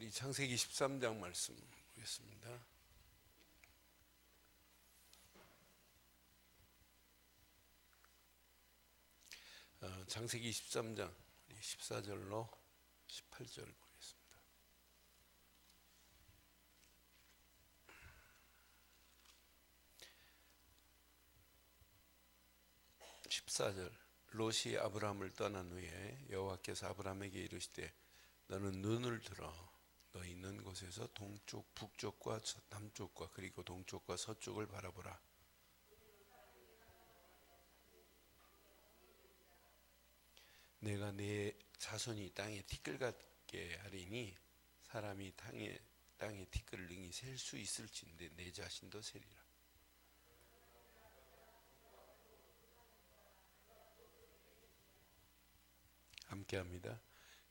우리 창세기 13장 말씀 보겠습니다. 창세기 13장 14절로 18절 보겠습니다. 14절. 롯이 아브라함을 떠난 후에 여호와께서 아브라함에게 이르시되 너는 눈을 들어 너 있는 곳에서 동쪽, 북쪽과 남쪽과 그리고 동쪽과 서쪽을 바라보라. 내가 내 자손이 땅에 티끌 같게 하리니 사람이 땅에 티끌을 능히 셀 수 있을진데 내 자신도 세리라. 함께합니다.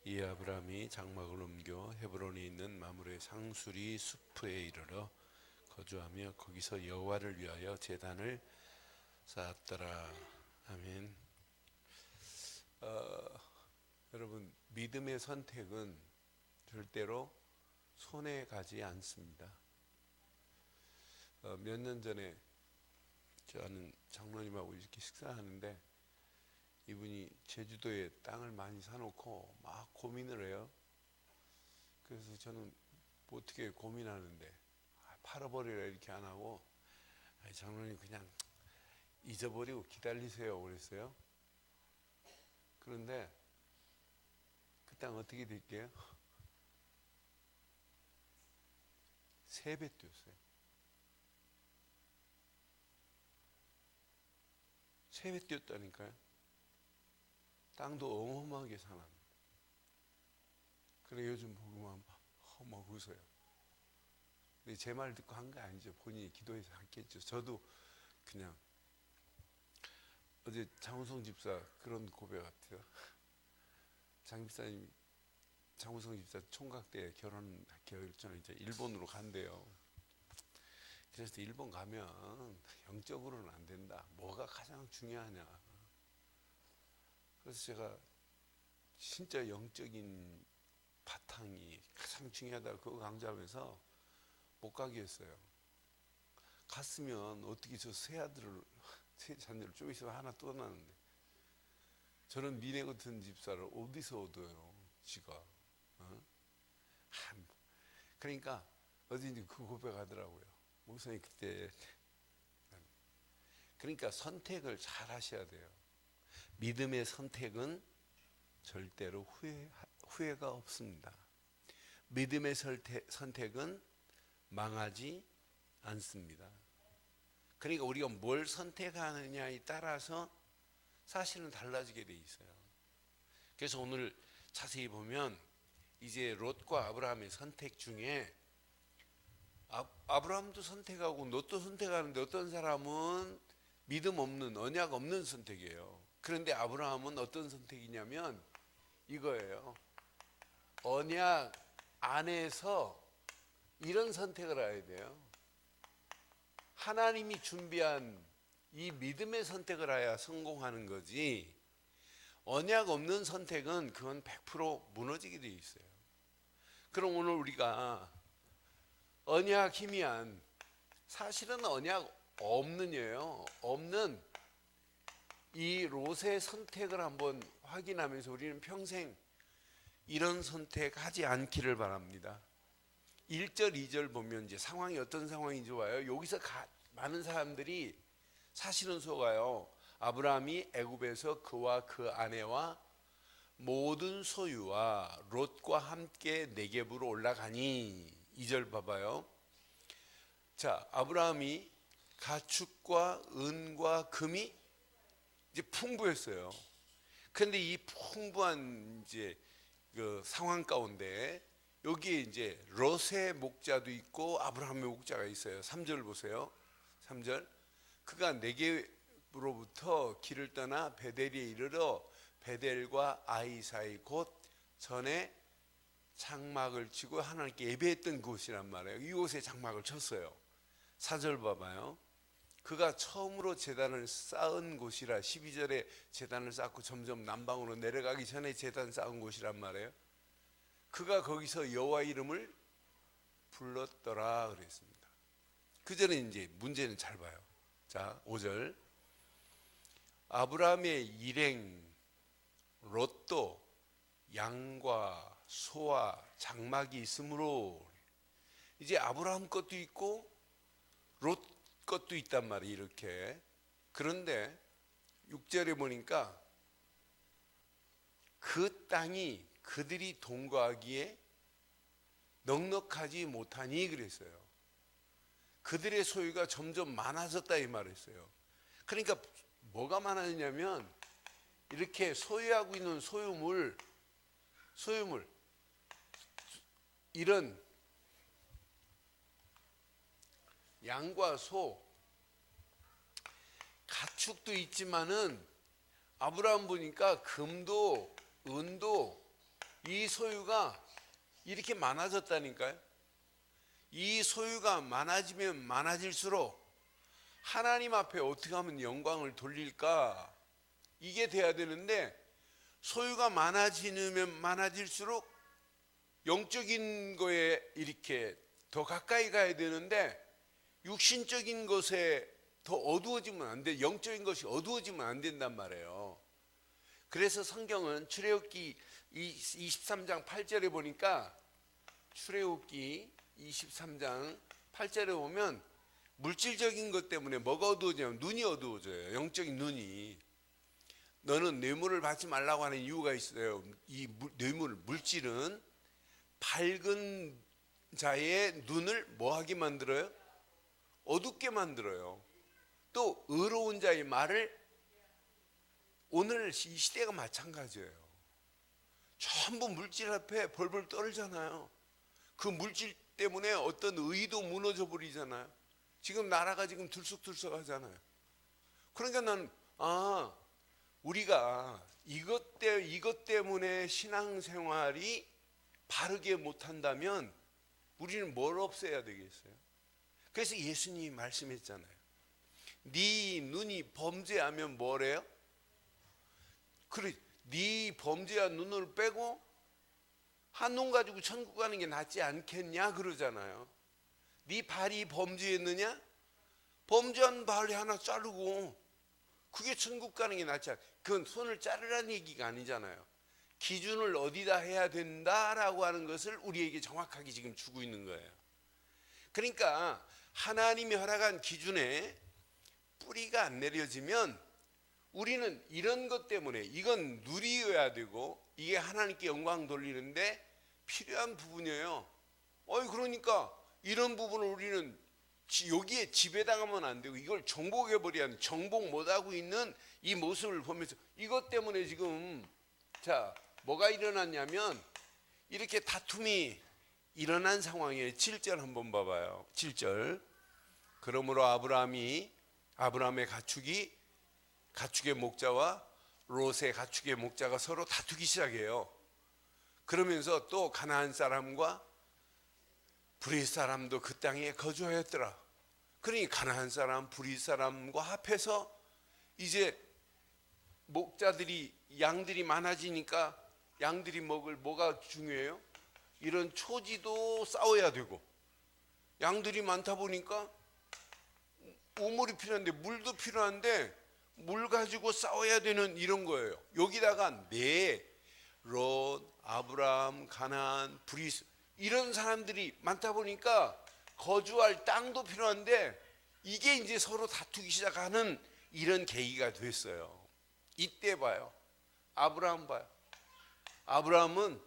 이에 아브라함이 장막을 옮겨 헤브론에 있는 마므레 상수리 숲에 이르러 거주하며 거기서 여호와를 위하여 제단을 쌓았더라. 아멘. 여러분, 믿음의 선택은 절대로 손해 가지 않습니다. 몇 년 전에 저 아는 장로님하고 이렇게 식사하는데 이분이 제주도에 땅을 많이 사놓고 막 고민을 해요. 그래서 저는 뭐 어떻게 고민하는데 팔아버리라 이렇게 안 하고 장로님 그냥 잊어버리고 기다리세요 그랬어요. 그런데 그 땅 어떻게 될게요? 3배 뛰었어요. 3배 뛰었다니까요. 땅도 어마어마하게 사납니다. 그래 요즘 보고만 막 웃어요. 근데 제 말 듣고 한 거 아니죠. 본인이 기도해서 했겠죠. 저도 그냥 어제 장우성 집사 그런 고백 같아요. 장 집사님, 장우성 집사 총각 때 결혼 결정을 이제 일본으로 간대요. 그래서 일본 가면 영적으로는 안 된다. 뭐가 가장 중요하냐. 그래서 제가 진짜 영적인 바탕이 가장 중요하다고 그거 강조하면서 못 가게 했어요. 갔으면 어떻게 저 세 자녀를 좀 있으면 하나 또 나는데 저는 니네 같은 집사를 어디서 얻어요 지가. 그러니까 어딘지 그 고백하더라고요. 목사님 그때. 그러니까 선택을 잘 하셔야 돼요. 믿음의 선택은 절대로 후회가 없습니다. 믿음의 선택은 망하지 않습니다. 그러니까 우리가 뭘 선택하느냐에 따라서 사실은 달라지게 돼 있어요. 그래서 오늘 자세히 보면 이제 롯과 아브라함의 선택 중에 아브라함도 선택하고 롯도 선택하는데 어떤 사람은 믿음 없는 언약 없는 선택이에요. 그런데 아브라함은 어떤 선택이냐면 이거예요. 언약 안에서 이런 선택을 해야 돼요. 하나님이 준비한 이 믿음의 선택을 해야 성공하는 거지, 언약 없는 선택은 그건 100% 무너지게 돼 있어요. 그럼 오늘 우리가 언약 희미한, 사실은 언약 없는 이 롯의 선택을 한번 확인하면서 우리는 평생 이런 선택하지 않기를 바랍니다. 1절, 2절 보면 이제 상황이 어떤 상황인지 와요. 여기서 많은 사람들이 사실은 속아요. 아브라함이 애굽에서 그와 그 아내와 모든 소유와 롯과 함께 네겝으로 올라가니, 2절 봐봐요. 자, 아브라함이 가축과 은과 금이 이제 풍부했어요. 그런데 이 풍부한 이제 그 상황 가운데 여기에 이제 롯의 목자도 있고 아브라함의 목자가 있어요. 3절 보세요. 3절. 그가 네겝으로부터 길을 떠나 베델에 이르러 베델과 아이 사이 곧 전에 장막을 치고 하나님께 예배했던 곳이란 말이에요. 이곳에 장막을 쳤어요. 4절 봐봐요. 그가 처음으로 제단을 쌓은 곳이라, 12절에 제단을 쌓고 점점 남방으로 내려가기 전에 제단 쌓은 곳이란 말이에요. 그가 거기서 여호와 이름을 불렀더라 그랬습니다. 그 전에 이제 문제는 잘 봐요. 자, 5절. 아브라함의 일행 롯도 양과 소와 장막이 있으므로, 이제 아브라함 것도 있고 롯 것도 있단 말이에요. 이렇게. 그런데 6절에 보니까 그 땅이 그들이 동거하기에 넉넉하지 못하니 그랬어요. 그들의 소유가 점점 많아졌다 이 말했어요. 그러니까 뭐가 많아졌냐면 이렇게 소유하고 있는 소유물 이런 양과 소, 가축도 있지만은 아브라함 보니까 금도 은도 이 소유가 이렇게 많아졌다니까요. 이 소유가 많아지면 많아질수록 하나님 앞에 어떻게 하면 영광을 돌릴까, 이게 돼야 되는데, 소유가 많아지면 많아질수록 영적인 거에 이렇게 더 가까이 가야 되는데 육신적인 것에 더 어두워지면 안 돼. 영적인 것이 어두워지면 안 된단 말이에요. 그래서 성경은 출애굽기 23장 8절에 보니까, 출애굽기 23장 8절에 보면 물질적인 것 때문에 뭐가 어두워지냐면 눈이 어두워져요. 영적인 눈이. 너는 뇌물을 받지 말라고 하는 이유가 있어요. 이 뇌물, 물질은 밝은 자의 눈을 뭐하게 만들어요? 어둡게 만들어요. 또 의로운 자의 말을, 오늘 이 시대가 마찬가지예요. 전부 물질 앞에 벌벌 떨잖아요. 그 물질 때문에 어떤 의도 무너져 버리잖아요. 지금 나라가 지금 들썩들썩 하잖아요. 그러니까 나는 우리가 이것 때문에 신앙생활이 바르게 못한다면 우리는 뭘 없애야 되겠어요? 그래서 예수님이 말씀했잖아요. 네 눈이 범죄하면 뭐래요? 그래, 네 범죄한 눈을 빼고 한 눈 가지고 천국 가는 게 낫지 않겠냐 그러잖아요. 네 발이 범죄했느냐? 범죄한 발이 하나 자르고 그게 천국 가는 게 낫지 않. 그건 손을 자르라는 얘기가 아니잖아요. 기준을 어디다 해야 된다라고 하는 것을 우리에게 정확하게 지금 주고 있는 거예요. 그러니까 하나님이 허락한 기준에 뿌리가 안 내려지면 우리는 이런 것 때문에, 이건 누리어야 되고 이게 하나님께 영광 돌리는데 필요한 부분이에요. 그러니까 이런 부분을 우리는 여기에 지배당하면 안 되고 이걸 정복해버려야 하는, 정복 못하고 있는 이 모습을 보면서 이것 때문에 지금 뭐가 일어났냐면 이렇게 다툼이 일어난 상황이에요. 7절 한번 봐봐요. 7절. 그러므로 아브라함의 가축의 목자와 롯의 가축의 목자가 서로 다투기 시작해요. 그러면서 또 가나안 사람과 브릿 사람도 그 땅에 거주하였더라. 그러니 가나안 사람, 브릿 사람과 합해서 이제 목자들이, 양들이 많아지니까 양들이 먹을 뭐가 중요해요? 이런 초지도 싸워야 되고, 양들이 많다 보니까 우물이 필요한데 물도 필요한데 물 가지고 싸워야 되는 이런 거예요. 여기다가 롯, 아브라함, 가나안, 브릿 이런 사람들이 많다 보니까 거주할 땅도 필요한데 이게 이제 서로 다투기 시작하는 이런 계기가 됐어요. 이때 봐요. 아브라함 봐요. 아브라함은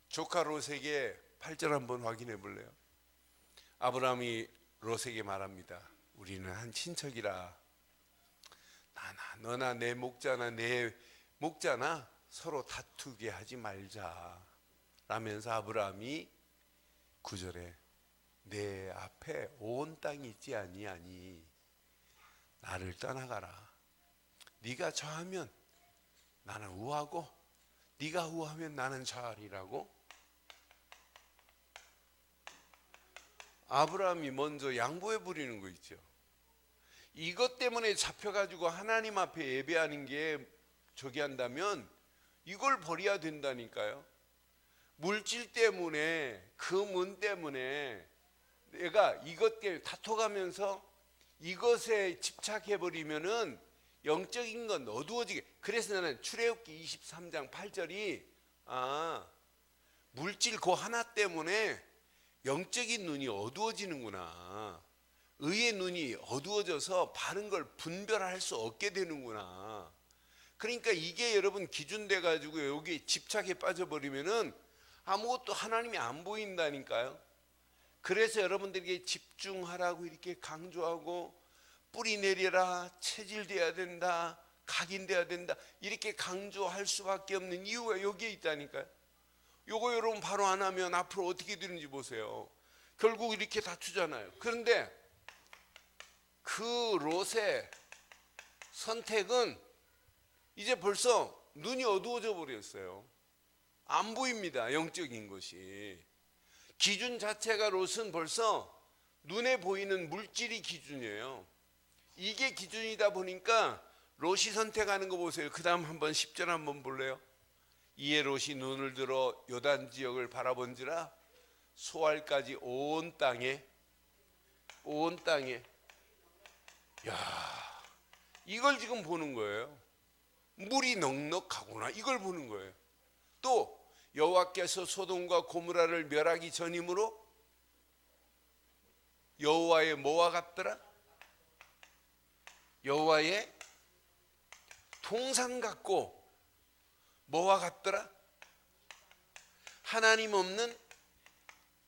조카 롯에게 8절 한번 확인해 볼래요? 아브라함이 롯에게 말합니다. 우리는 한 친척이라 너나 내 목자나 서로 다투게 하지 말자 라면서 아브라함이 9절에 내 앞에 온 땅이 있지 아니하니 나를 떠나가라. 네가 저하면 나는 우하고 네가 우하면 나는 저하리라고. 아브라함이 먼저 양보해 버리는 거 있죠. 이것 때문에 잡혀가지고 하나님 앞에 예배하는 게 저기 한다면 이걸 버려야 된다니까요. 물질 때문에, 그 문 때문에 내가 이것 때문에 다퉈가면서 이것에 집착해버리면은 영적인 건 어두워지게. 그래서 나는 출애굽기 23장 8절이 물질 그 하나 때문에 영적인 눈이 어두워지는구나. 의의 눈이 어두워져서 바른 걸 분별할 수 없게 되는구나. 그러니까 이게 여러분 기준돼 가지고 여기 집착에 빠져버리면은 아무것도 하나님이 안 보인다니까요. 그래서 여러분들에게 집중하라고 이렇게 강조하고, 뿌리 내려라, 체질돼야 된다, 각인돼야 된다, 이렇게 강조할 수밖에 없는 이유가 여기에 있다니까요. 요거 여러분 바로 안 하면 앞으로 어떻게 되는지 보세요. 결국 이렇게 다투잖아요. 그런데 그 롯의 선택은 이제 벌써 눈이 어두워져 버렸어요. 안 보입니다, 영적인 것이. 기준 자체가 롯은 벌써 눈에 보이는 물질이 기준이에요. 이게 기준이다 보니까 롯이 선택하는 거 보세요. 그 다음 한번 10절 한번 볼래요? 이에 롯이 눈을 들어 요단 지역을 바라본지라 소알까지 온 땅에. 야, 이걸 지금 보는 거예요. 물이 넉넉하구나, 이걸 보는 거예요. 또 여호와께서 소돔과 고모라를 멸하기 전이므로 여호와의 뭐와 같더라? 여호와의 동산 같고 뭐와 같더라? 하나님 없는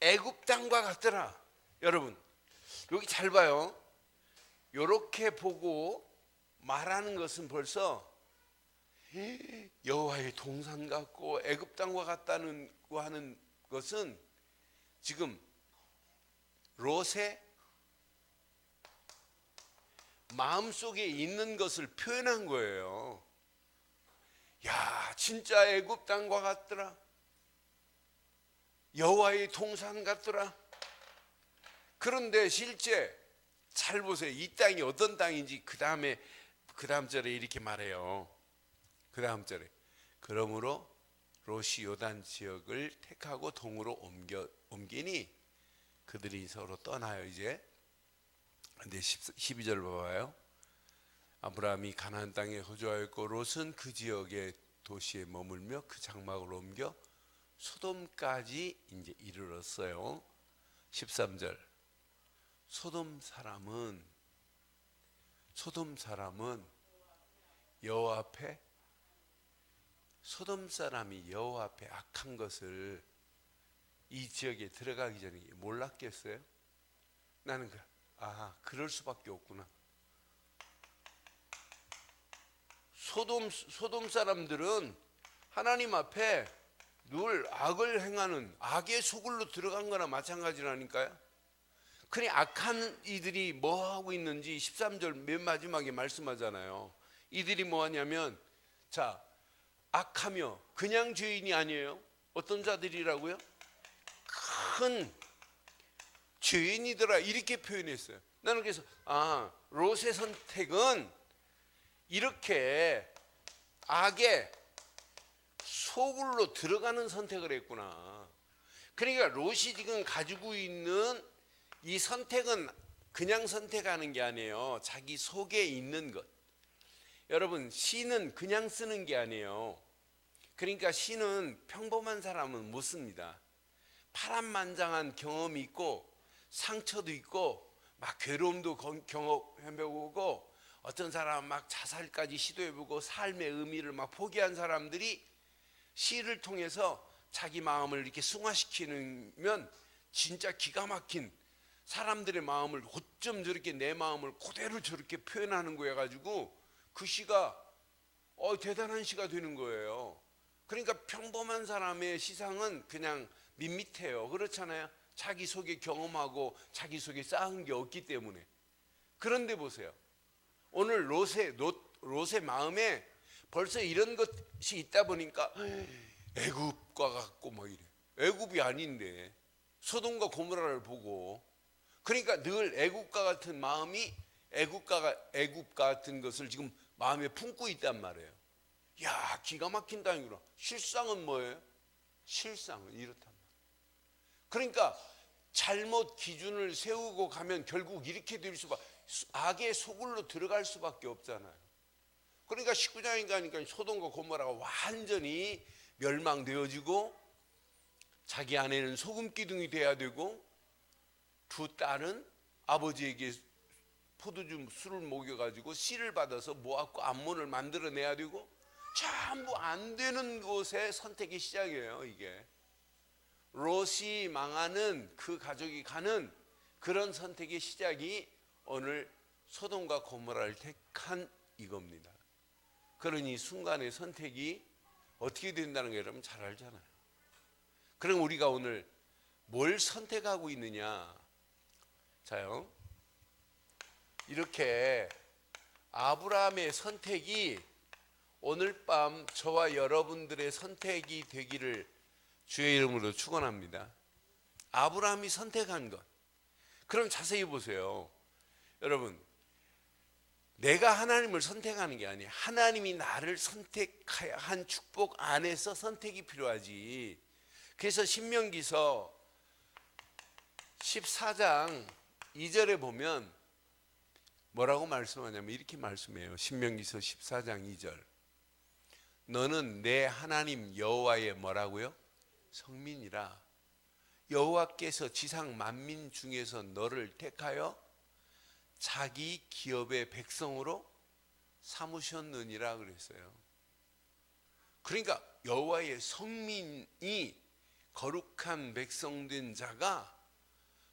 애굽 땅과 같더라. 여러분 여기 잘 봐요. 이렇게 보고 말하는 것은 벌써 여호와의 동산 같고 애굽 땅과 같다는 거 하는 것은 지금 롯의 마음속에 있는 것을 표현한 거예요. 야, 진짜 애굽 땅과 같더라. 여호와의 동산 같더라. 그런데 실제 잘 보세요. 이 땅이 어떤 땅인지 그 다음 절에 이렇게 말해요. 그 다음 절에 그러므로 롯이 요단 지역을 택하고 동으로 옮기니 그들이 서로 떠나요. 이제 근데 12절 봐봐요. 아브라함이 가나안 땅에 거주하였고 롯은 그 지역의 도시에 머물며 그 장막을 옮겨 소돔까지 이제 이르렀어요. 13절 소돔 사람은 여호와 앞에, 소돔 사람이 여호와 앞에 악한 것을 이 지역에 들어가기 전에 몰랐겠어요? 나는 그럴 수밖에 없구나. 소돔 사람들은 하나님 앞에 늘 악을 행하는 악의 소굴로 들어간 거나 마찬가지라니까요. 그니 악한 이들이 뭐 하고 있는지 13절 맨 마지막에 말씀하잖아요. 이들이 뭐 하냐면, 자, 악하며 그냥 죄인이 아니에요. 어떤 자들이라고요? 큰 죄인이더라, 이렇게 표현했어요. 나는 그래서 롯의 선택은 이렇게 악의 소굴로 들어가는 선택을 했구나. 그러니까 롯이 지금 가지고 있는 이 선택은 그냥 선택하는 게 아니에요. 자기 속에 있는 것. 여러분, 시는 그냥 쓰는 게 아니에요. 그러니까 시는 평범한 사람은 못 씁니다. 파란만장한 경험이 있고 상처도 있고 막 괴로움도 경험해보고 어떤 사람은 막 자살까지 시도해보고 삶의 의미를 막 포기한 사람들이 시를 통해서 자기 마음을 이렇게 승화시키면 진짜 기가 막힌, 사람들의 마음을 어쩜 저렇게 내 마음을 그대로 저렇게 표현하는 거여 가지고 그 시가 대단한 시가 되는 거예요. 그러니까 평범한 사람의 시상은 그냥 밋밋해요. 그렇잖아요. 자기 속에 경험하고 자기 속에 쌓은 게 없기 때문에. 그런데 보세요. 오늘 롯의 마음에 벌써 이런 것이 있다 보니까 애굽과 같고 뭐 이래. 애굽이 아닌데 소돔과 고모라를 보고, 그러니까 늘 애굽과 같은 마음이 애굽 같은 것을 지금 마음에 품고 있단 말이에요. 야, 기가 막힌 땅이구나. 실상은 뭐예요? 실상은 이렇단 말이에요. 그러니까 잘못 기준을 세우고 가면 결국 이렇게 될 수밖에, 악의 소굴로 들어갈 수밖에 없잖아요. 그러니까 19장에 가니까 소돔과 고모라가 완전히 멸망되어지고, 자기 아내는 소금 기둥이 돼야 되고, 두 딸은 아버지에게 포도주 술을 먹여가지고 씨를 받아서 모압과 암몬을 만들어내야 되고, 전부 안 되는 곳에 선택의 시작이에요. 이게 롯이 망하는, 그 가족이 가는 그런 선택의 시작이 오늘 소돔과 고모라를 택한 이겁니다. 그러니 순간의 선택이 어떻게 된다는 거 여러분 잘 알잖아요. 그럼 우리가 오늘 뭘 선택하고 있느냐? 자요, 이렇게 아브라함의 선택이 오늘 밤 저와 여러분들의 선택이 되기를 주의 이름으로 축원합니다. 아브라함이 선택한 것. 그럼 자세히 보세요. 여러분, 내가 하나님을 선택하는 게 아니에요. 하나님이 나를 선택해야 한 축복 안에서 선택이 필요하지. 그래서 신명기서 14장 2절에 보면 뭐라고 말씀하냐면 이렇게 말씀해요. 신명기서 14장 2절. 너는 내 하나님 여호와의 뭐라고요? 성민이라. 여호와께서 지상 만민 중에서 너를 택하여 자기 기업의 백성으로 삼으셨느니라 그랬어요. 그러니까 여호와의 성민이 거룩한 백성된 자가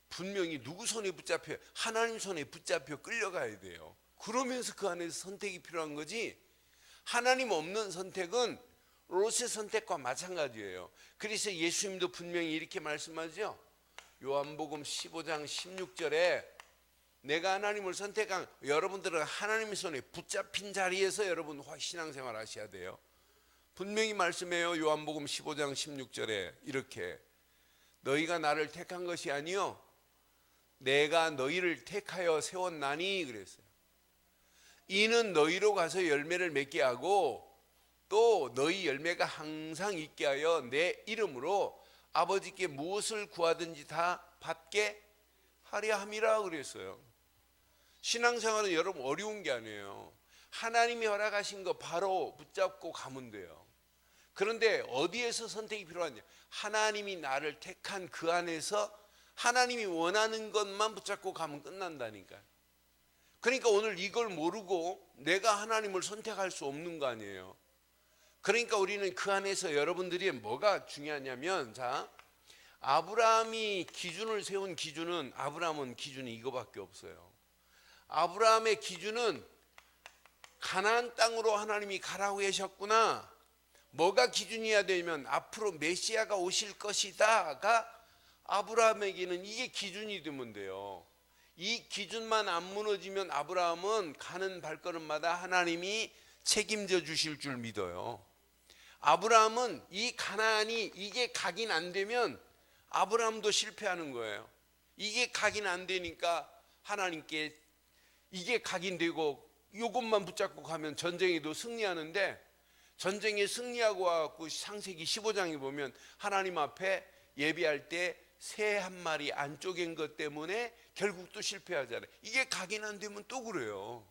분명히 누구 손에 붙잡혀? 하나님 손에 붙잡혀 끌려가야 돼요. 그러면서 그 안에서 선택이 필요한 거지, 하나님 없는 선택은 롯의 선택과 마찬가지예요. 그래서 예수님도 분명히 이렇게 말씀하죠. 요한복음 15장 16절에 내가 하나님을 선택한, 여러분들은 하나님의 손에 붙잡힌 자리에서 여러분 신앙생활 하셔야 돼요. 분명히 말씀해요. 요한복음 15장 16절에 이렇게, 너희가 나를 택한 것이 아니요 내가 너희를 택하여 세웠나니 그랬어요. 이는 너희로 가서 열매를 맺게 하고 또 너희 열매가 항상 있게 하여 내 이름으로 아버지께 무엇을 구하든지 다 받게 하려 함이라 그랬어요. 신앙생활은 여러분 어려운 게 아니에요. 하나님이 허락하신 거 바로 붙잡고 가면 돼요. 그런데 어디에서 선택이 필요하냐? 하나님이 나를 택한 그 안에서 하나님이 원하는 것만 붙잡고 가면 끝난다니까요. 그러니까 오늘 이걸 모르고 내가 하나님을 선택할 수 없는 거 아니에요. 그러니까 우리는 그 안에서 여러분들이 뭐가 중요하냐면, 자, 아브라함이 기준을 세운 기준은, 아브라함은 기준이 이거밖에 없어요. 아브라함의 기준은 가나안 땅으로 하나님이 가라고 하셨구나. 뭐가 기준이어야 되면 앞으로 메시아가 오실 것이다가 아브라함에게는 이게 기준이 되면 돼요. 이 기준만 안 무너지면 아브라함은 가는 발걸음마다 하나님이 책임져 주실 줄 믿어요. 아브라함은 이 가나안이 이게 각인 안 되면 아브라함도 실패하는 거예요. 이게 각인 안 되니까 하나님께 이게 각인되고 이것만 붙잡고 가면 전쟁에도 승리하는데, 전쟁에 승리하고 와갖고 창세기 15장에 보면 하나님 앞에 예배할 때 새 한 마리 안 쪼갠 것 때문에 결국 또 실패하잖아요. 이게 각인 안 되면 또 그래요.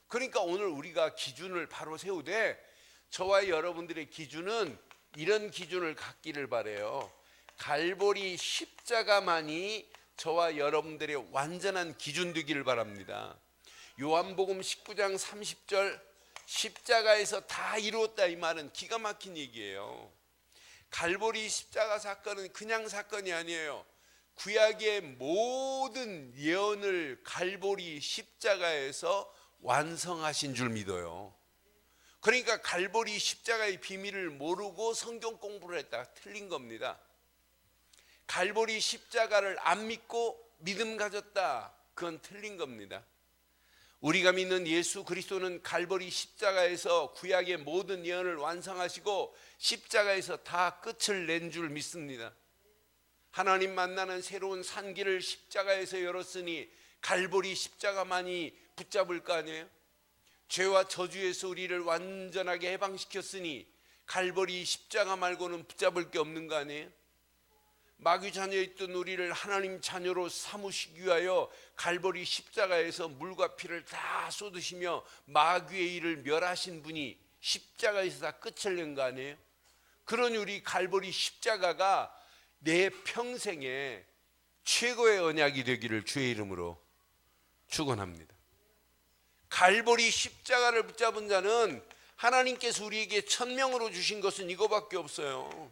그러니까 오늘 우리가 기준을 바로 세우되, 저와 여러분들의 기준은 이런 기준을 갖기를 바라요. 갈보리 십자가만이 저와 여러분들의 완전한 기준 되기를 바랍니다. 요한복음 19장 30절, 십자가에서 다 이루었다, 이 말은 기가 막힌 얘기예요. 갈보리 십자가 사건은 그냥 사건이 아니에요. 구약의 모든 예언을 갈보리 십자가에서 완성하신 줄 믿어요. 그러니까 갈보리 십자가의 비밀을 모르고 성경 공부를 했다, 틀린 겁니다. 갈보리 십자가를 안 믿고 믿음 가졌다, 그건 틀린 겁니다. 우리가 믿는 예수 그리스도는 갈보리 십자가에서 구약의 모든 예언을 완성하시고 십자가에서 다 끝을 낸 줄 믿습니다. 하나님 만나는 새로운 산길을 십자가에서 열었으니 갈보리 십자가만이 붙잡을 거 아니에요? 죄와 저주에서 우리를 완전하게 해방시켰으니 갈보리 십자가 말고는 붙잡을 게 없는 거 아니에요? 마귀 자녀였던 우리를 하나님 자녀로 삼으시기 위하여 갈보리 십자가에서 물과 피를 다 쏟으시며 마귀의 일을 멸하신 분이 십자가에서 다 끝을 낸 거 아니에요? 그러니 우리 갈보리 십자가가 내 평생에 최고의 언약이 되기를 주의 이름으로 축원합니다. 갈보리 십자가를 붙잡은 자는 하나님께서 우리에게 천명으로 주신 것은 이거밖에 없어요.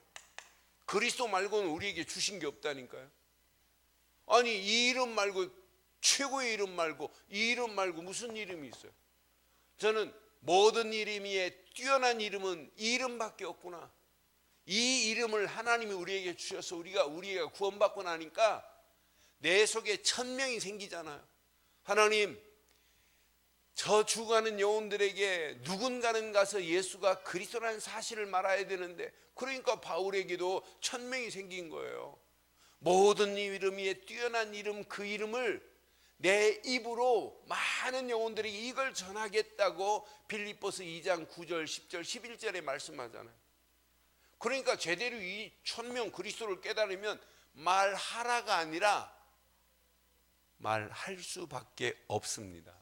그리스도 말고는 우리에게 주신 게 없다니까요. 아니 이 이름 말고, 최고의 이름 말고, 이 이름 말고 무슨 이름이 있어요? 저는 모든 이름 위에 뛰어난 이름은 이 이름밖에 없구나. 이 이름을 하나님이 우리에게 주셔서 우리가 구원받고 나니까 내 속에 천명이 생기잖아요. 하나님, 저 죽어가는 영혼들에게 누군가는 가서 예수가 그리스도라는 사실을 말해야 되는데, 그러니까 바울에게도 천명이 생긴 거예요. 모든 이름 위에 뛰어난 이름, 그 이름을 내 입으로 많은 영혼들에게 이걸 전하겠다고 빌립보서 2장 9절 10절 11절에 말씀하잖아요. 그러니까 제대로 이 천명 그리스도를 깨달으면 말하라가 아니라 말할 수밖에 없습니다.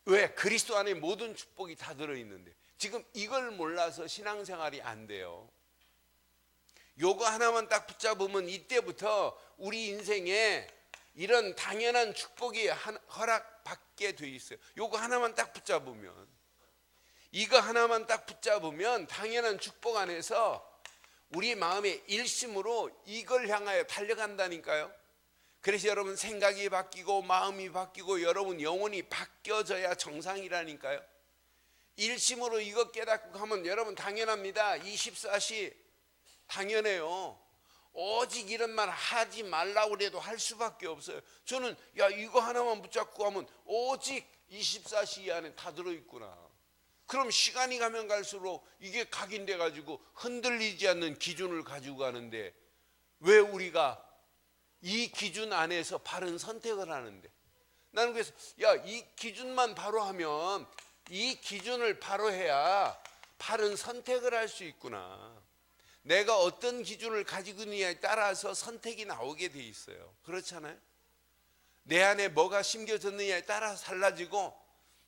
왜? 그리스도 안에 모든 축복이 다 들어있는데 지금 이걸 몰라서 신앙생활이 안 돼요. 요거 하나만 딱 붙잡으면 이때부터 우리 인생에 이런 당연한 축복이 허락받게 돼 있어요. 요거 하나만 딱 붙잡으면, 이거 하나만 딱 붙잡으면 당연한 축복 안에서 우리 마음의 일심으로 이걸 향하여 달려간다니까요. 그래서 여러분 생각이 바뀌고 마음이 바뀌고 여러분 영혼이 바뀌어져야 정상이라니까요. 일심으로 이거 깨닫고 하면 여러분 당연합니다. 24시 당연해요. 오직 이런 말 하지 말라고 해도 할 수밖에 없어요. 저는 야 이거 하나만 붙잡고 하면 오직 24시 안에 다 들어있구나. 그럼 시간이 가면 갈수록 이게 각인돼 가지고 흔들리지 않는 기준을 가지고 가는데, 왜 우리가 이 기준 안에서 바른 선택을 하는데, 나는 그래서 야 이 기준만 바로 하면, 이 기준을 바로 해야 바른 선택을 할 수 있구나. 내가 어떤 기준을 가지고 있느냐에 따라서 선택이 나오게 돼 있어요. 그렇잖아요. 내 안에 뭐가 심겨졌느냐에 따라 달라지고,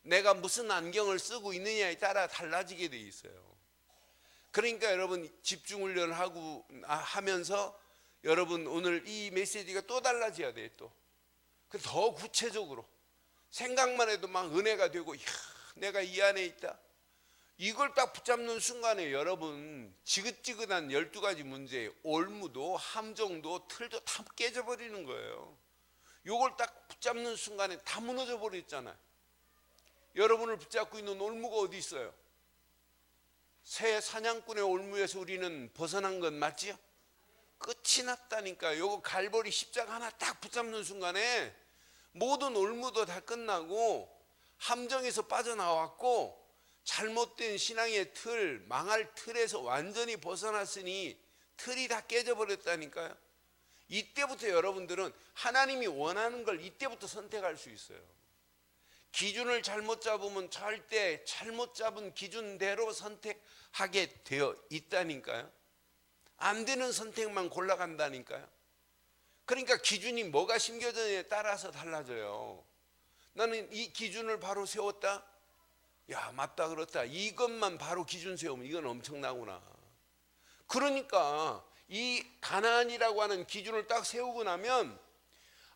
내가 무슨 안경을 쓰고 있느냐에 따라 달라지게 돼 있어요. 그러니까 여러분 집중훈련을 하면서 여러분 오늘 이 메시지가 또 달라져야 돼요. 또 더 구체적으로 생각만 해도 막 은혜가 되고, 야, 내가 이 안에 있다. 이걸 딱 붙잡는 순간에 여러분 지긋지긋한 12가지 문제, 올무도 함정도 틀도 다 깨져버리는 거예요. 이걸 딱 붙잡는 순간에 다 무너져 버렸잖아요. 여러분을 붙잡고 있는 올무가 어디 있어요? 새 사냥꾼의 올무에서 우리는 벗어난 건 맞지요? 끝이 났다니까. 요거 갈보리 십자가 하나 딱 붙잡는 순간에 모든 올무도 다 끝나고 함정에서 빠져나왔고 잘못된 신앙의 틀, 망할 틀에서 완전히 벗어났으니 틀이 다 깨져버렸다니까요. 이때부터 여러분들은 하나님이 원하는 걸 이때부터 선택할 수 있어요. 기준을 잘못 잡으면 절대 잘못 잡은 기준대로 선택하게 되어 있다니까요. 안 되는 선택만 골라간다니까요. 그러니까 기준이 뭐가 심겨져냐에 따라서 달라져요. 나는 이 기준을 바로 세웠다. 야 맞다 그렇다. 이것만 바로 기준 세우면 이건 엄청나구나. 그러니까 이 가나안이라고 하는 기준을 딱 세우고 나면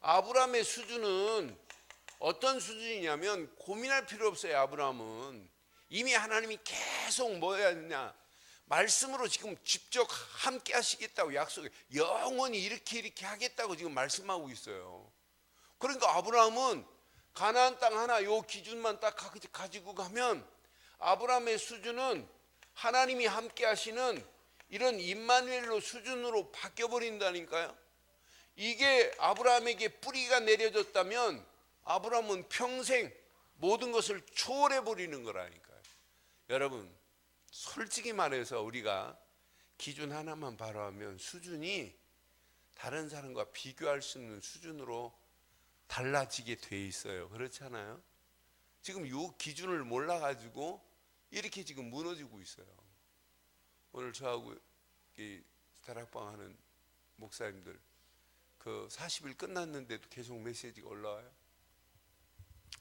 아브라함의 수준은 어떤 수준이냐면 고민할 필요 없어요. 아브라함은 이미 하나님이 계속 뭐야 했냐, 말씀으로 지금 직접 함께 하시겠다고 약속해, 영원히 이렇게 하겠다고 지금 말씀하고 있어요. 그러니까 아브라함은 가나안 땅 하나 요 기준만 딱 가지고 가면 아브라함의 수준은 하나님이 함께 하시는 이런 임마누엘로 수준으로 바뀌어 버린다니까요. 이게 아브라함에게 뿌리가 내려졌다면 아브라함은 평생 모든 것을 초월해 버리는 거라니까요. 여러분 솔직히 말해서 우리가 기준 하나만 바로 하면 수준이 다른 사람과 비교할 수 없는 수준으로 달라지게 돼 있어요. 그렇잖아요. 지금 이 기준을 몰라가지고 이렇게 지금 무너지고 있어요. 오늘 저하고 이 다락방 하는 목사님들 그 40일 끝났는데도 계속 메시지가 올라와요.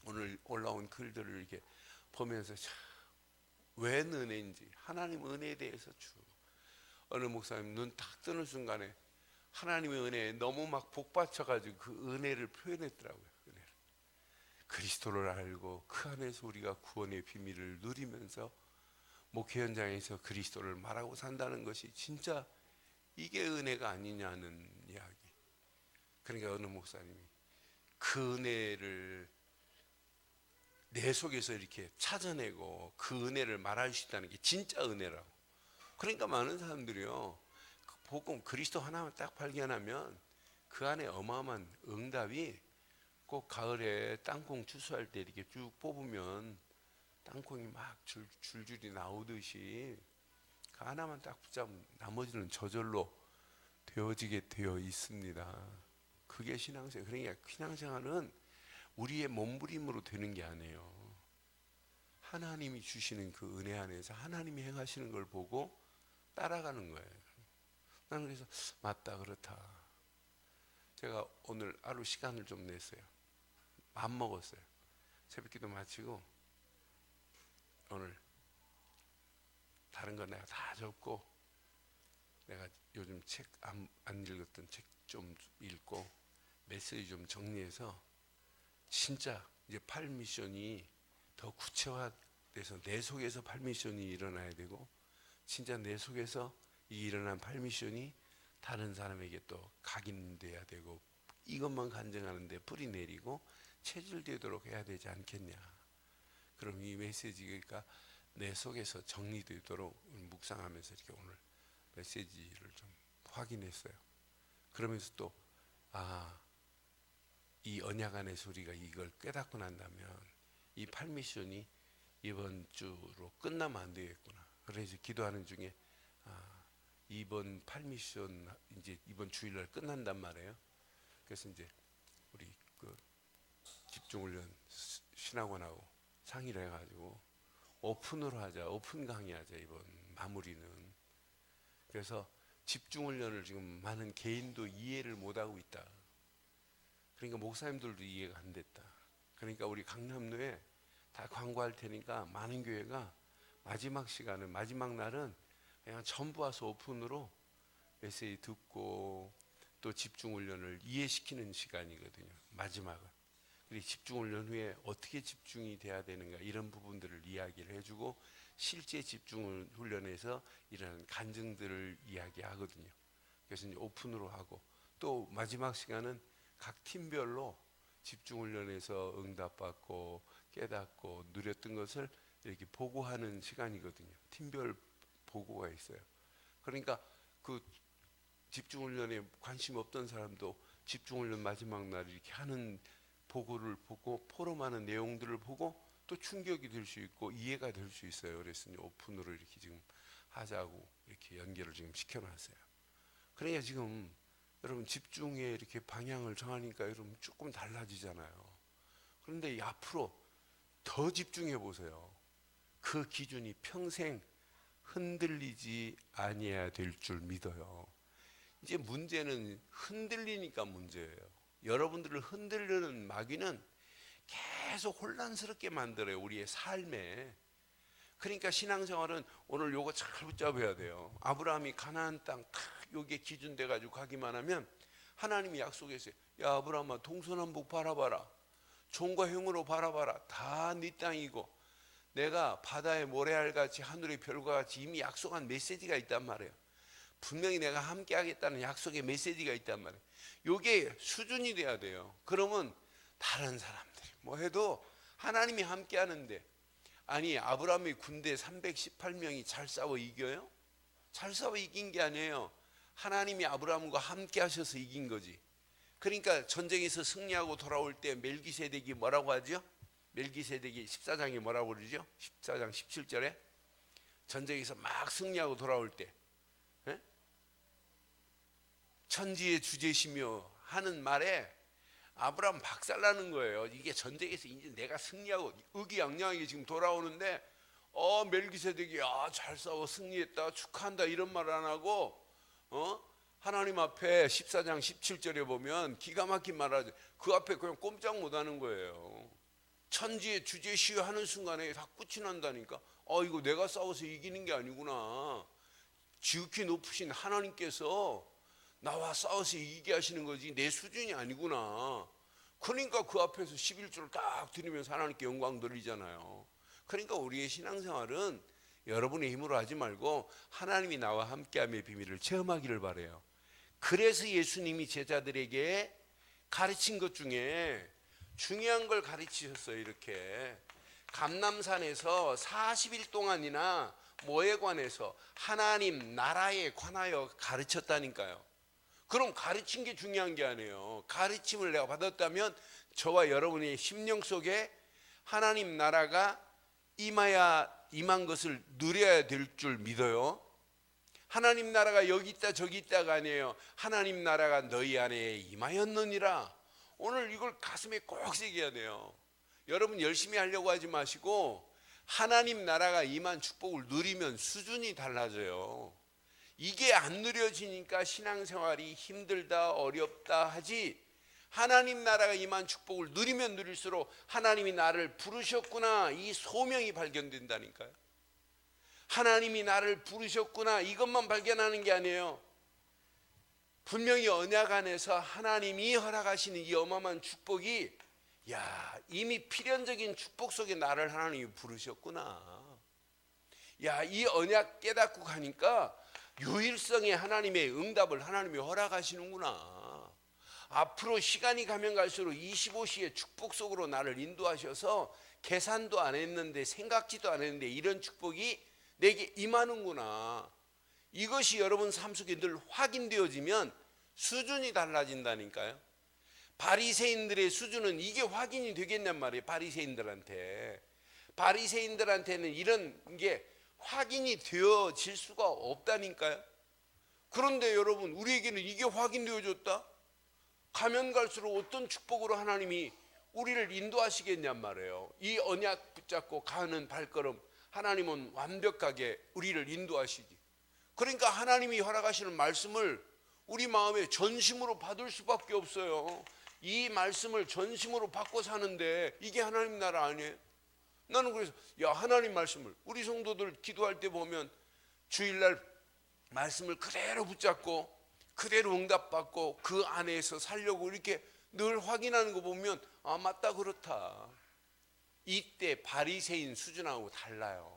오늘 올라온 글들을 이렇게 보면서 참, 웬 은혜인지, 하나님 은혜에 대해서 어느 목사님 눈 딱 뜨는 순간에 하나님의 은혜에 너무 막 복받쳐가지고 그 은혜를 표현했더라고요. 은혜를. 그리스도를 알고 그 안에서 우리가 구원의 비밀을 누리면서 목회 현장에서 그리스도를 말하고 산다는 것이 진짜 이게 은혜가 아니냐는 이야기. 그러니까 어느 목사님이 그 은혜를 내 속에서 이렇게 찾아내고 그 은혜를 말할 수 있다는 게 진짜 은혜라고. 그러니까 많은 사람들이요, 그 복음 그리스도 하나만 딱 발견하면 그 안에 어마어마한 응답이, 꼭 가을에 땅콩 추수할 때 이렇게 쭉 뽑으면 땅콩이 막 줄줄이 나오듯이 그 하나만 딱 붙잡으면 나머지는 저절로 되어지게 되어 있습니다. 그게 신앙생활. 그러니까 신앙생활은 우리의 몸부림으로 되는 게 아니에요. 하나님이 주시는 그 은혜 안에서 하나님이 행하시는 걸 보고 따라가는 거예요. 나는 그래서 맞다, 그렇다. 제가 오늘 하루 시간을 좀 냈어요. 밥 먹었어요. 새벽기도 마치고 오늘 다른 거 내가 다 적고, 내가 요즘 책 안 읽었던 책 좀 읽고 메시지 좀 정리해서 진짜 이제 8미션이 더 구체화돼서 내 속에서 8미션이 일어나야 되고, 진짜 내 속에서 이 일어난 8미션이 다른 사람에게 또 각인돼야 되고, 이것만 간증하는데 뿌리 내리고 체질되도록 해야 되지 않겠냐. 그럼 이 메시지가 내 속에서 정리되도록 묵상하면서 이렇게 오늘 메시지를 좀 확인했어요. 그러면서 또 이 언약 안에서 우리가 이걸 깨닫고 난다면 이 8미션이 이번 주로 끝나면 안 되겠구나. 그래서 기도하는 중에 이번 8미션 이제 이번 주일날 끝난단 말이에요. 그래서 이제 우리 그 집중훈련 신학원하고 상의를 해가지고 오픈으로 하자, 오픈 강의하자, 이번 마무리는. 그래서 집중훈련을 지금 많은 개인도 이해를 못하고 있다. 그러니까 목사님들도 이해가 안 됐다. 그러니까 우리 강남로에 다 광고할 테니까 많은 교회가 마지막 시간은, 마지막 날은 그냥 전부 와서 오픈으로 메시지 듣고 또 집중훈련을 이해시키는 시간이거든요. 마지막은. 그리고 집중훈련 후에 어떻게 집중이 돼야 되는가, 이런 부분들을 이야기를 해주고 실제 집중훈련에서 이런 간증들을 이야기하거든요. 그래서 이제 오픈으로 하고, 또 마지막 시간은 각 팀별로 집중훈련에서 응답받고 깨닫고 누렸던 것을 이렇게 보고하는 시간이거든요. 팀별 보고가 있어요. 그러니까 그 집중훈련에 관심 없던 사람도 집중훈련 마지막 날 이렇게 하는 보고를 보고 포럼하는 내용들을 보고 또 충격이 될 수 있고 이해가 될 수 있어요. 그래서 오픈으로 이렇게 지금 하자고 이렇게 연결을 지금 시켜놨어요. 그러니까 지금 여러분 집중에 이렇게 방향을 정하니까 여러분 조금 달라지잖아요. 그런데 앞으로 더 집중해 보세요. 그 기준이 평생 흔들리지 아니해야 될 줄 믿어요. 이제 문제는 흔들리니까 문제예요. 여러분들을 흔들려는 마귀는 계속 혼란스럽게 만들어요, 우리의 삶에. 그러니까 신앙생활은 오늘 요거 잘 붙잡아야 돼요. 아브라함이 가나안 땅 딱 요게 기준돼 가지고 가기만 하면 하나님이 약속했어요. 야 아브라함아, 동서남북 바라봐라. 종과 형으로 바라봐라. 다 네 땅이고 내가 바다의 모래알같이 하늘의 별과 같이 이미 약속한 메시지가 있단 말이에요. 분명히 내가 함께 하겠다는 약속의 메시지가 있단 말이에요. 요게 수준이 돼야 돼요. 그러면 다른 사람들이 뭐 해도 하나님이 함께 하는데, 아니 아브라함의 군대 318명이 잘 싸워 이겨요? 잘 싸워 이긴 게 아니에요. 하나님이 아브라함과 함께 하셔서 이긴 거지. 그러니까 전쟁에서 승리하고 돌아올 때 멜기세덱이 뭐라고 하죠? 멜기세덱이 14장에 뭐라고 그러죠? 14장 17절에 전쟁에서 막 승리하고 돌아올 때 천지의 주제시며 하는 말에 아브라함 박살나는 거예요. 이게 전쟁에서 이제 내가 승리하고 의기양양하게 지금 돌아오는데 멜기세덱이 잘 싸워 승리했다 축하한다 이런 말 안 하고 하나님 앞에 14장 17절에 보면 기가 막힌 말하지. 그 앞에 그냥 꼼짝 못 하는 거예요. 천지의 주제 시위하는 순간에 다 끝이 난다니까. 이거 내가 싸워서 이기는 게 아니구나. 지극히 높으신 하나님께서 나와 싸워서 이기게 하시는 거지 내 수준이 아니구나. 그러니까 그 앞에서 11조를 딱 드리면서 하나님께 영광 돌리잖아요. 그러니까 우리의 신앙생활은 여러분의 힘으로 하지 말고 하나님이 나와 함께함의 비밀을 체험하기를 바라요. 그래서 예수님이 제자들에게 가르친 것 중에 중요한 걸 가르치셨어요. 이렇게 감람산에서 40일 동안이나 뭐에 관해서 하나님 나라에 관하여 가르쳤다니까요. 그럼 가르친 게 중요한 게 아니에요. 가르침을 내가 받았다면 저와 여러분의 심령 속에 하나님 나라가 임한 것을 누려야 될 줄 믿어요. 하나님 나라가 여기 있다 저기 있다가 아니에요. 하나님 나라가 너희 안에 임하였느니라. 오늘 이걸 가슴에 꼭 새겨야 돼요. 여러분 열심히 하려고 하지 마시고 하나님 나라가 임한 축복을 누리면 수준이 달라져요. 이게 안 누려지니까 신앙생활이 힘들다 어렵다 하지, 하나님 나라가 임한 축복을 누리면 누릴수록 하나님이 나를 부르셨구나 이 소명이 발견된다니까요. 하나님이 나를 부르셨구나 이것만 발견하는 게 아니에요. 분명히 언약 안에서 하나님이 허락하시는 이 어마어마한 축복이 이미 필연적인 축복 속에 나를 하나님이 부르셨구나. 이 언약 깨닫고 가니까 유일성의 하나님의 응답을 하나님이 허락하시는구나. 앞으로 시간이 가면 갈수록 25시의 축복 속으로 나를 인도하셔서 계산도 안 했는데 생각지도 안 했는데 이런 축복이 내게 임하는구나. 이것이 여러분 삶 속에 늘 확인되어지면 수준이 달라진다니까요. 바리새인들의 수준은 이게 확인이 되겠냔 말이에요. 바리새인들한테는 이런 게 확인이 되어질 수가 없다니까요. 그런데 여러분 우리에게는 이게 확인되어졌다. 가면 갈수록 어떤 축복으로 하나님이 우리를 인도하시겠냔 말이에요. 이 언약 붙잡고 가는 발걸음 하나님은 완벽하게 우리를 인도하시지. 그러니까 하나님이 허락하시는 말씀을 우리 마음에 전심으로 받을 수밖에 없어요. 이 말씀을 전심으로 받고 사는데 이게 하나님 나라 아니에요? 나는 그래서 하나님 말씀을 우리 성도들 기도할 때 보면 주일날 말씀을 그대로 붙잡고 그대로 응답받고 그 안에서 살려고 이렇게 늘 확인하는 거 보면 맞다 그렇다. 이때 바리새인 수준하고 달라요.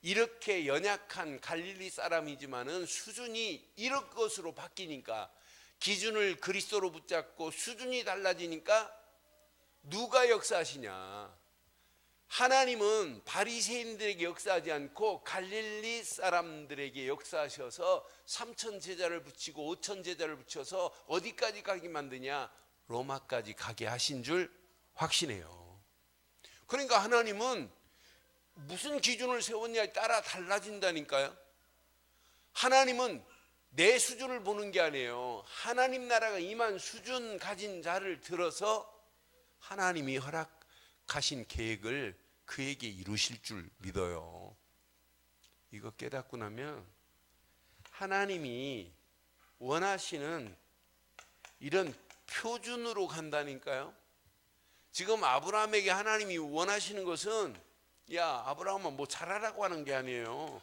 이렇게 연약한 갈릴리 사람이지만은 수준이 이런 것으로 바뀌니까 기준을 그리스도로 붙잡고 수준이 달라지니까 누가 역사하시냐? 하나님은 바리새인들에게 역사하지 않고 갈릴리 사람들에게 역사하셔서 3천 제자를 붙이고 5천 제자를 붙여서 어디까지 가게 만드냐? 로마까지 가게 하신 줄 확신해요. 그러니까 하나님은 무슨 기준을 세웠냐에 따라 달라진다니까요. 하나님은 내 수준을 보는 게 아니에요. 하나님 나라가 임한 수준 가진 자를 들어서 하나님이 허락하신 계획을 그에게 이루실 줄 믿어요. 이거 깨닫고 나면 하나님이 원하시는 이런 표준으로 간다니까요. 지금 아브라함에게 하나님이 원하시는 것은 아브라함아 뭐 잘하라고 하는 게 아니에요.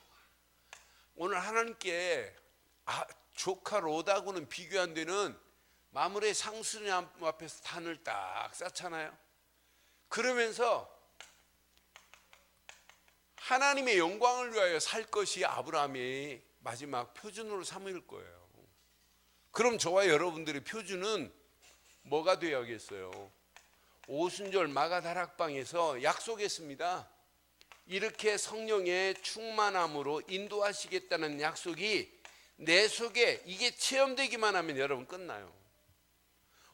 오늘 하나님께 조카 롯하고는 비교 안 되는 마물의 상수님 앞에서 단을 딱 쌓잖아요. 그러면서 하나님의 영광을 위하여 살 것이 아브라함의 마지막 표준으로 삼을 거예요. 그럼 저와 여러분들의 표준은 뭐가 되어야겠어요? 오순절 마가다락방에서 약속했습니다. 이렇게 성령의 충만함으로 인도하시겠다는 약속이 내 속에 이게 체험되기만 하면 여러분 끝나요.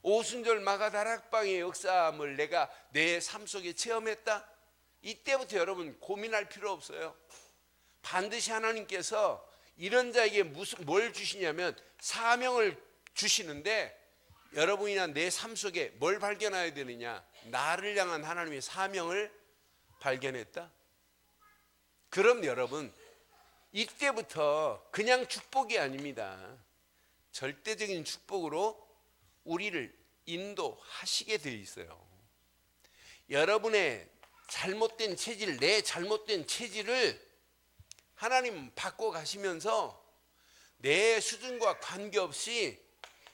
오순절 마가다락방의 역사함을 내가 내 삶 속에 체험했다? 이때부터 여러분 고민할 필요 없어요. 반드시 하나님께서 이런 자에게 뭘 주시냐면 사명을 주시는데, 여러분이나 내 삶 속에 뭘 발견해야 되느냐? 나를 향한 하나님의 사명을 발견했다? 그럼 여러분, 이때부터 그냥 축복이 아닙니다. 절대적인 축복으로 우리를 인도하시게 되어 있어요. 여러분의 잘못된 체질, 내 잘못된 체질을 하나님 바꿔가시면서 내 수준과 관계없이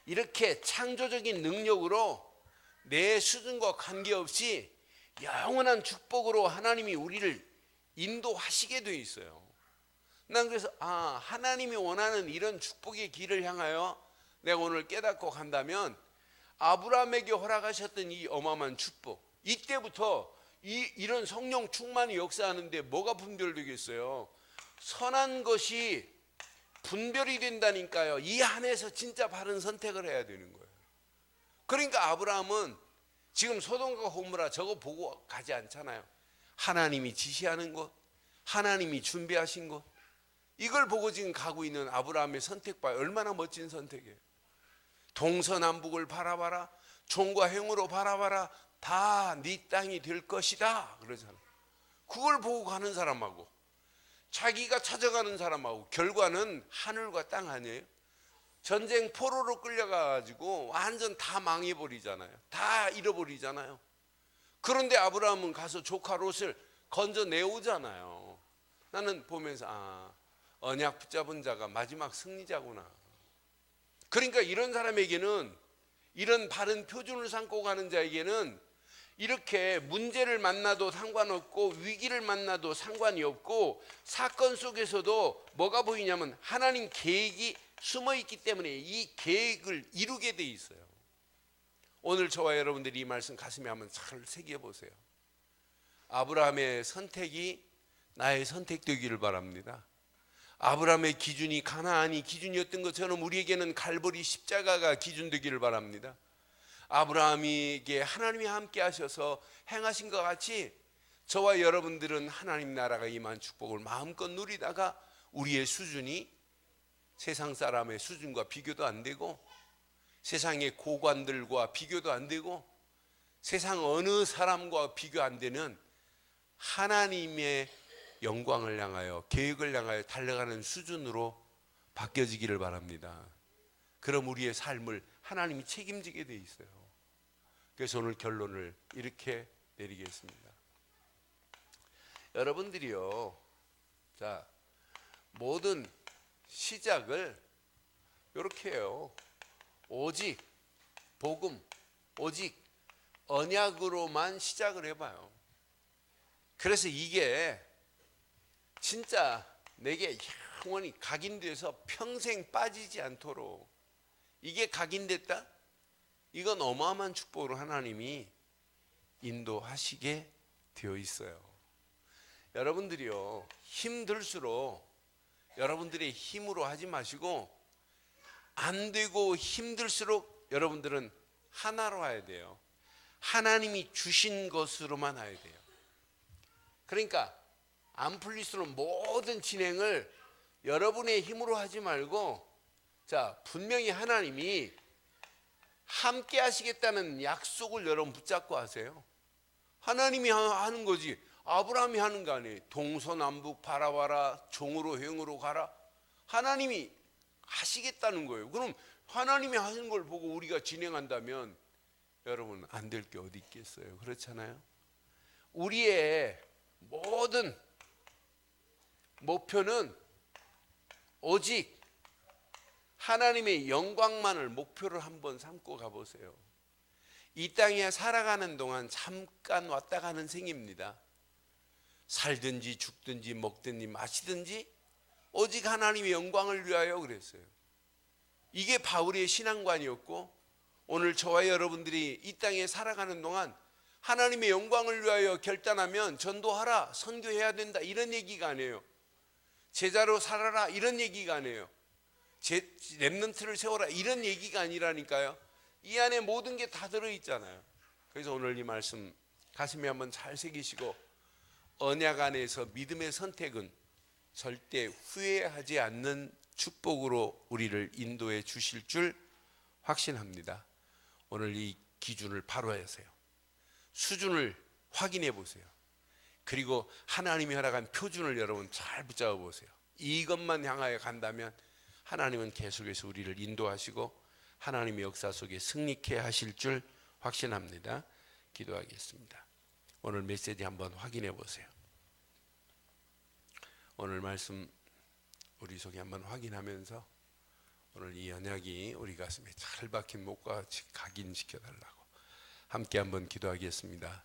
이렇게 창조적인 능력으로 내 수준과 관계없이 영원한 축복으로 하나님이 우리를 인도하시게 되어 있어요. 난 그래서 하나님이 원하는 이런 축복의 길을 향하여 내가 오늘 깨닫고 간다면 아브라함에게 허락하셨던 이 어마어마한 축복, 이때부터 이런 성령 충만이 역사하는데 뭐가 분별되겠어요? 선한 것이 분별이 된다니까요. 이 안에서 진짜 바른 선택을 해야 되는 거예요. 그러니까 아브라함은 지금 소돔과 고모라 저거 보고 가지 않잖아요. 하나님이 지시하는 것, 하나님이 준비하신 것, 이걸 보고 지금 가고 있는 아브라함의 선택 봐요. 얼마나 멋진 선택이에요. 동서남북을 바라봐라, 종과 행으로 바라봐라, 다 네 땅이 될 것이다 그러잖아요. 그걸 보고 가는 사람하고 자기가 찾아가는 사람하고 결과는 하늘과 땅 아니에요? 전쟁 포로로 끌려가가지고 완전 다 망해버리잖아요. 다 잃어버리잖아요. 그런데 아브라함은 가서 조카 롯을 건져내오잖아요. 나는 보면서 언약 붙잡은 자가 마지막 승리자구나. 그러니까 이런 사람에게는, 이런 바른 표준을 삼고 가는 자에게는 이렇게 문제를 만나도 상관없고 위기를 만나도 상관이 없고 사건 속에서도 뭐가 보이냐면 하나님 계획이 숨어 있기 때문에 이 계획을 이루게 돼 있어요. 오늘 저와 여러분들이 이 말씀 가슴에 한번 잘 새겨보세요. 아브라함의 선택이 나의 선택되기를 바랍니다. 아브라함의 기준이 가나안이 기준이었던 것처럼 우리에게는 갈보리 십자가가 기준되기를 바랍니다. 아브라함에게 하나님이 함께 하셔서 행하신 것 같이 저와 여러분들은 하나님 나라가 임한 축복을 마음껏 누리다가 우리의 수준이 세상 사람의 수준과 비교도 안 되고 세상의 고관들과 비교도 안 되고 세상 어느 사람과 비교 안 되는 하나님의 영광을 향하여 계획을 향하여 달려가는 수준으로 바뀌어지기를 바랍니다. 그럼 우리의 삶을 하나님이 책임지게 돼 있어요. 그래서 오늘 결론을 이렇게 내리겠습니다. 여러분들이요, 자, 모든 시작을 이렇게 해요. 오직 복음, 오직 언약으로만 시작을 해봐요. 그래서 이게 진짜 내게 영원히 각인돼서 평생 빠지지 않도록 이게 각인됐다? 이건 어마어마한 축복으로 하나님이 인도하시게 되어 있어요. 여러분들이요, 힘들수록 여러분들의 힘으로 하지 마시고 안 되고 힘들수록 여러분들은 하나로 해야 돼요. 하나님이 주신 것으로만 해야 돼요. 그러니까 안 풀릴수록 모든 진행을 여러분의 힘으로 하지 말고, 자, 분명히 하나님이 함께 하시겠다는 약속을 여러분 붙잡고 하세요. 하나님이 하는 거지 아브라함이 하는 거 아니에요. 동서남북 바라봐라, 종으로 행으로 가라. 하나님이 하시겠다는 거예요. 그럼 하나님이 하는 걸 보고 우리가 진행한다면 여러분 안 될 게 어디 있겠어요. 그렇잖아요. 우리의 모든 목표는 오직 하나님의 영광만을 목표를 한번 삼고 가보세요. 이 땅에 살아가는 동안 잠깐 왔다 가는 생입니다. 살든지 죽든지 먹든지 마시든지 오직 하나님의 영광을 위하여 그랬어요. 이게 바울의 신앙관이었고, 오늘 저와 여러분들이 이 땅에 살아가는 동안 하나님의 영광을 위하여 결단하면 전도하라, 선교해야 된다, 이런 얘기가 아니에요. 제자로 살아라, 이런 얘기가 아니에요. 렘넌트를 세워라, 이런 얘기가 아니라니까요. 이 안에 모든 게 다 들어있잖아요. 그래서 오늘 이 말씀 가슴에 한번 잘 새기시고, 언약 안에서 믿음의 선택은 절대 후회하지 않는 축복으로 우리를 인도해 주실 줄 확신합니다. 오늘 이 기준을 바로 하세요. 수준을 확인해 보세요. 그리고 하나님이 허락한 표준을 여러분 잘 붙잡아 보세요. 이것만 향하여 간다면 하나님은 계속해서 우리를 인도하시고 하나님의 역사 속에 승리케 하실 줄 확신합니다. 기도하겠습니다. 오늘 메시지 한번 확인해 보세요. 오늘 말씀 우리 속에 한번 확인하면서 오늘 이 언약이 우리 가슴에 잘 박힌 목과 같이 각인시켜 달라고 함께 한번 기도하겠습니다.